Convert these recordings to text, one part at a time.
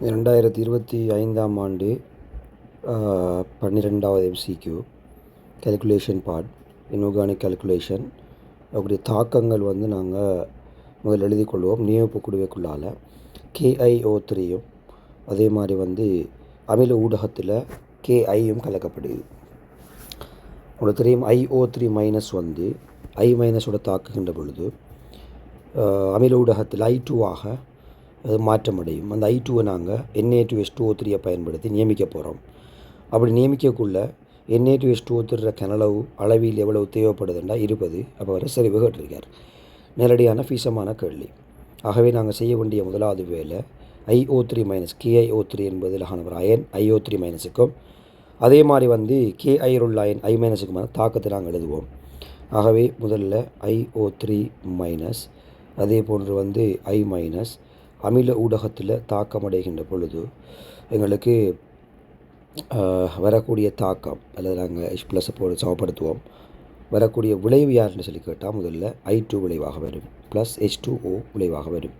2025ஆம் ஆண்டு 12வது MCQ calculation part inorganic calculation அவருடைய தாக்கங்கள் நாங்கள் முதல்ல எழுதிக்கொள்வோம். நியமிப்பு குடுவைக்குள்ளால் KiO3யும் அதே மாதிரி அமில ஊடகத்தில் KIயும் கலக்கப்படுது. உங்களுக்கு தெரியும் IO3 மைனஸ் I மைனஸோட தாக்குகின்ற பொழுது அமில ஊடகத்தில் I2ஆக அது மாற்றமடையும். அந்த I2வை நாங்கள் Na2H2O3 பயன்படுத்தி நியமிக்க போகிறோம். அப்படி நியமிக்கக்குள்ள Na2H2O3 கனளவு அளவில் எவ்வளவு தேவைப்படுதுன்னா 20. அப்போ வர சரி கேட்டிருக்கார். நேரடியான ஃபீசமான கேள்வி. ஆகவே நாங்கள் செய்ய வேண்டிய முதலாவது வேலை IO3 மைனஸ் KiO3 என்பது லகானவர் அயன் IO3 மைனஸுக்கும் அதே மாதிரி KI உள்ள அயன் I மைனஸுக்குமான தாக்கத்தை நாங்கள் எழுதுவோம். ஆகவே முதல்ல IO3 மைனஸ் அதே போன்று I மைனஸ் அமில ஊடகத்தில் தாக்கமடைகின்ற பொழுது எங்களுக்கு வரக்கூடிய தாக்கம் அல்லது நாங்கள் H+ போட்டு சமப்படுத்துவோம். வரக்கூடிய விளைவு யாருன்னு சொல்லி கேட்டால் முதல்ல I2 விளைவாக வரும் ப்ளஸ் H2O விளைவாக வரும்.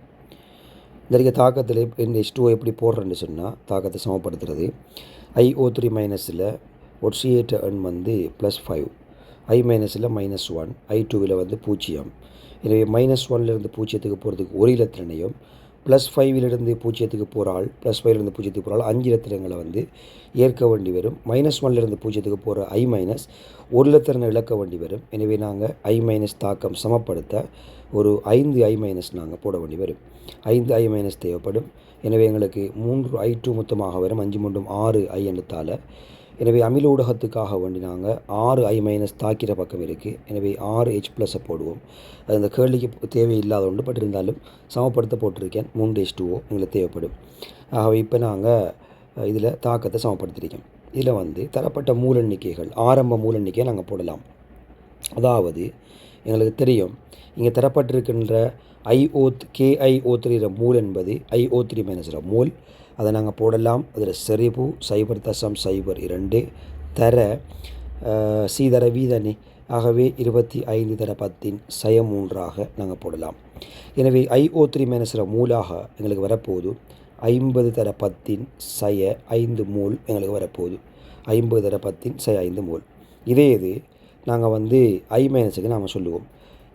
இந்த தாக்கத்தில் H2O எப்படி போடுறேன்னு சொன்னால் தாக்கத்தை சமப்படுத்துறது IO3 மைனஸில் ஒட்சியேட்ட எண் +5, I மைனஸில் -1, I2வில் 0. எனவே -1லிருந்து 0க்கு போகிறதுக்கு ஒரு இலத்திரனையும் +5லிருந்து 0க்கு போகிறாள் +5லிருந்து 0க்கு போகிறாள் 5 இலத்திரங்களை ஏற்க வேண்டி வரும். -1லிருந்து 0க்கு போகிற I மைனஸ் ஒரு இலத்திரனை இழக்க வேண்டி வரும். எனவே நாங்கள் I மைனஸ் தாக்கம் சமப்படுத்த ஒரு 5 I மைனஸ் நாங்கள் போட வேண்டி வரும். 5 I மைனஸ் தேவைப்படும். எனவே எங்களுக்கு 3 I2 மொத்தமாக வரும். 5 3 6 I எண்ணத்தால். எனவே அமில ஊடகத்துக்காக வேண்டி நாங்கள் 6 I மைனஸ் தாக்கிற பக்கம் இருக்குது. எனவே 6 H+ போடுவோம். அது அந்த கேள்விக்கு தேவையில்லாத ஒன்று, பட் இருந்தாலும் சமப்படுத்த போட்டிருக்கேன். 3 H2O எங்களுக்கு தேவைப்படும். ஆகவே இப்போ நாங்கள் இதில் தாக்கத்தை சமப்படுத்தியிருக்கோம். இதில் தரப்பட்ட மூல எண்ணிக்கைகள் ஆரம்ப மூல எண்ணிக்கையை நாங்கள் போடலாம். அதாவது எங்களுக்கு தெரியும் இங்கே தரப்பட்டிருக்கின்ற KiO3 மூல் என்பது IO3 மைனஸ் மூல். அதை நாங்கள் போடலாம். அதில் செறிவு 0.02 தர சீதர வீதனி. ஆகவே 25 தர 10^3 நாங்கள் போடலாம். எனவே IO3 மைனஸ் மூலாக எங்களுக்கு வரப்போகுது 50 தர 10^5 மூல் எங்களுக்கு வரப்போகுது. 50 தர 10^5 மூல். இதே இது நாங்கள் I மைனஸுக்கு நாம் சொல்லுவோம்.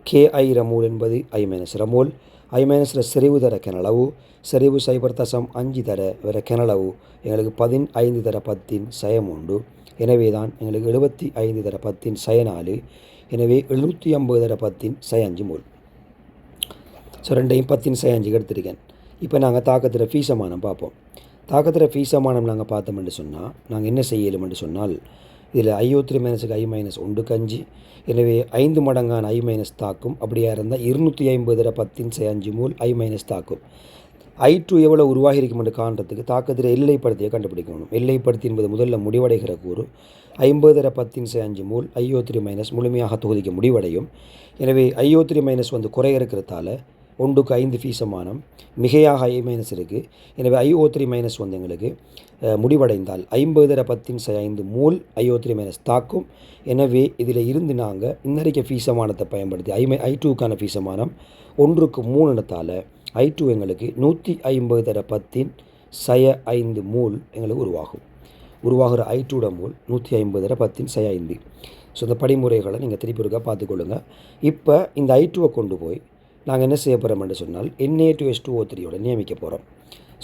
KI மூல் என்பது I மைனஸ் மூல். I மைனஸில் செறிவு தர கனளவு செறிவு 0.5 தர வர கனளவு எங்களுக்கு 15 தர 10^3. எனவே தான் எங்களுக்கு 75 தர 10^4. எனவே 750 தர 10^5 மூல். ஸோ ரெண்டையும் 10^5 எடுத்திருக்கேன். இப்போ நாங்கள் தாக்கத்தில் ஃபீசமானம் பார்ப்போம். தாக்கத்தில் ஃபீசமானம் நாங்கள் பார்த்தோம்னு சொன்னால் நாங்கள் என்ன செய்யலும்னு சொன்னால் இதில் IO3 மைனஸுக்கு I மைனஸ் 1/5. எனவே 5 மடங்கான I மைனஸ் தாக்கும். அப்படியா இருந்தால் 250 தர 10^5 மூல் I மைனஸ் தாக்கும். I2 எவ்வளோ உருவாகி இருக்கும் என்று காண்றதுக்கு தாக்கத்தில் எல்லைப்படுத்தியை கண்டுபிடிக்கணும். எல்லைப்படுத்தி என்பது முதல்ல முடிவடைகிற கூறு 50 தர 10^5 மூல் IO3 மைனஸ் முழுமையாக தொகுதிக்க முடிவடையும். எனவே IO3 மைனஸ் குறைய இருக்கிறதால 1க்கு 5 ஃபீசமானம் மிகையாக I மைனஸ் இருக்குது. எனவே IO3 மைனஸ் எங்களுக்கு முடிவடைந்தால் 50 தர 10^5 மூல் IO3 மைனஸ் தாக்கும். எனவே இதில் இருந்து நாங்கள் இன்னறிக்க ஃபீசமானத்தை பயன்படுத்தி I2க்கான ஃபீசமானம் 1க்கு 3 இடத்தால் I2 எங்களுக்கு 150 தர 10^5 மூல் எங்களுக்கு உருவாகும். உருவாகிற I2 மூல் 150 தர 10^5. ஸோ இந்த படிமுறைகளை நீங்கள் திருப்பி இருக்கா பார்த்துக்கொள்ளுங்கள். இப்போ இந்த I2வை கொண்டு போய் நாங்கள் என்ன செய்ய போகிறோம்னு சொன்னால் Na2H2O3 நியமிக்க போகிறோம்.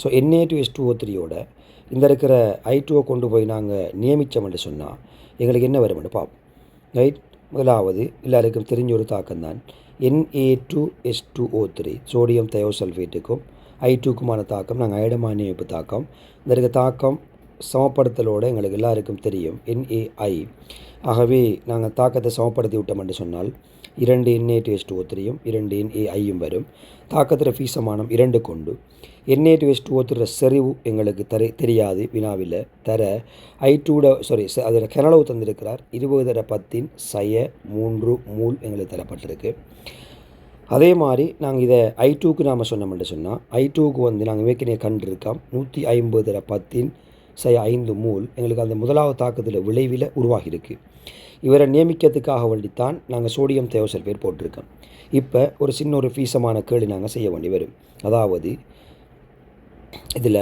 ஸோ Na2H2O3 இந்த இருக்கிற I2வை கொண்டு போய் நாங்கள் நியமித்தோம்னு சொன்னால் எங்களுக்கு என்ன வரும்னு பார்ப்போம். ரைட், முதலாவது எல்லாருக்கும் தெரிஞ்ச ஒரு தாக்கம் தான் Na2H2O3 சோடியம் தயோசல்ஃபேட்டுக்கும் I2க்குமான தாக்கம். நாங்கள் அயடமான நியமிப்பு தாக்கம். இந்த இருக்க தாக்கம் சமப்படுத்தலோடு எங்களுக்கு எல்லாருக்கும் தெரியும் NaI. ஆகவே நாங்கள் தாக்கத்தை சமப்படுத்தி விட்டோம்னு சொன்னால் 2 Na2H2O3யும் 2 NaIயும் வரும். தாக்கத்தில் ஃபீசமானம் 2 கொண்டு Na2H2O3 செறிவு எங்களுக்கு தெரியாது வினாவில் தர I2 அதில் கனளவு தந்திருக்கிறார் 20 தர 10^3 மூல் எங்களுக்கு தரப்பட்டிருக்கு. அதே மாதிரி நாங்கள் இதை I2க்கு நாம் சொன்னோம்னு சொன்னால் I2க்கு நாங்கள் ஏற்கனவே கண்டிருக்கோம் 150 தர 10^5 மூல் எங்களுக்கு அந்த முதலாவது தாக்கத்தில் விளைவில் உருவாகியிருக்கு. இவரை நியமிக்கிறதுக்காக வேண்டித்தான் நாங்கள் சோடியம் தயோசல்ஃபேட் போட்டிருக்கோம். இப்போ ஒரு சின்ன ஒரு ஃபீசமான கேள்வி நாங்கள் செய்ய வேண்டி வரும். அதாவது இதில்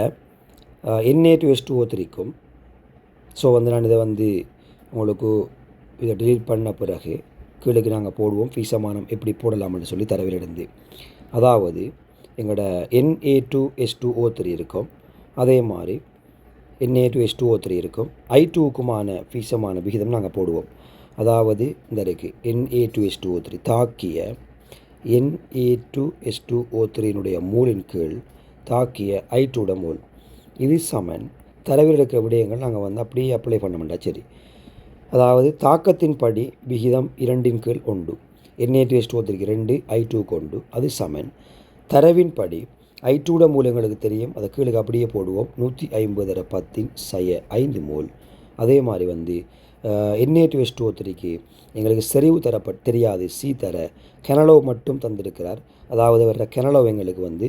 Na2H2O3க்கும் ஸோ வந்து நான் இதை வந்து உங்களுக்கு இதை delete பண்ண பிறகு கீழே நாங்கள் போடுவோம் ஃபீசமானம் எப்படி போடலாம்னு சொல்லி தரவிலிருந்து. அதாவது எங்களோட Na2H2O3 இருக்கும், அதே மாதிரி Na2H2O3 இருக்கும், I2க்குமான ஃபீசமான விகிதம் நாங்கள் போடுவோம். அதாவது இந்த இருக்குது Na2H2O3 தாக்கிய Na2H2O3னுடைய மூலின் கீழ் தாக்கிய I2 மூல் இது சமன் தரவில் இருக்கிற விடயங்கள் நாங்கள் வந்து அப்படியே அப்ளை பண்ண மாட்டோம். சரி, அதாவது தாக்கத்தின் படி விகிதம் 2 கீழ் 1, Na2H2O3 2, I2க்கு 1, அது சமன். தரவின் படி I2 மூலங்களுக்கு தெரியும், அதை கீழே அப்படியே போடுவோம் 150/10⁻5 மோல். அதே மாதிரி வந்து Na2H2O3க்கு எங்களுக்கு செறிவு தெரியாது, சி தர கெனலோ மட்டும் தந்திருக்கிறார். அதாவது வர்ற கெனலோ எங்களுக்கு வந்து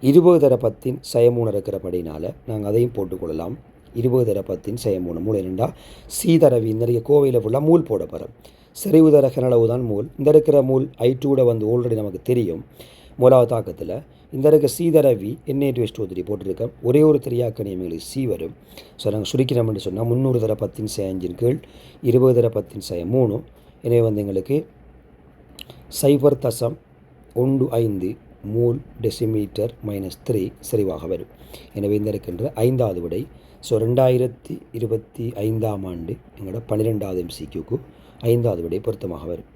20/10⁻3 இருக்கிறபடினால நாங்கள் அதையும் போட்டுக்கொள்ளலாம். 20/10⁻3 மூல் என்னென்னா சி தரவி இந்த இருக்க கோவையில் ஃபுல்லாக மூல் போட போகிறோம். செறிவு தர கெனளவு தான் மூல். இந்த இருக்கிற மூல் I2 வந்து ஆல்ரெடி நமக்கு தெரியும் மூலாவது தாக்கத்தில். இந்த இருக்க சி தரவி Na2H2O3 போட்டிருக்கோம். ஒரே ஒரு தெரியாக்கணியம் எங்களுக்கு சி வரும். ஸோ நாங்கள் சுருக்கினோம்னு சொன்னால் 300/10⁻5 கீழ் 20/10⁻3. எனவே வந்து எங்களுக்கு 0.15 மூல் டெசிமீட்டர் -3 செறிவாக வரும். எனவே இந்த இருக்கின்ற 5வது விடை. ஸோ 2025 எங்களோட 12வது MCQக்கு 5வது விடை பொருத்தமாக வரும்.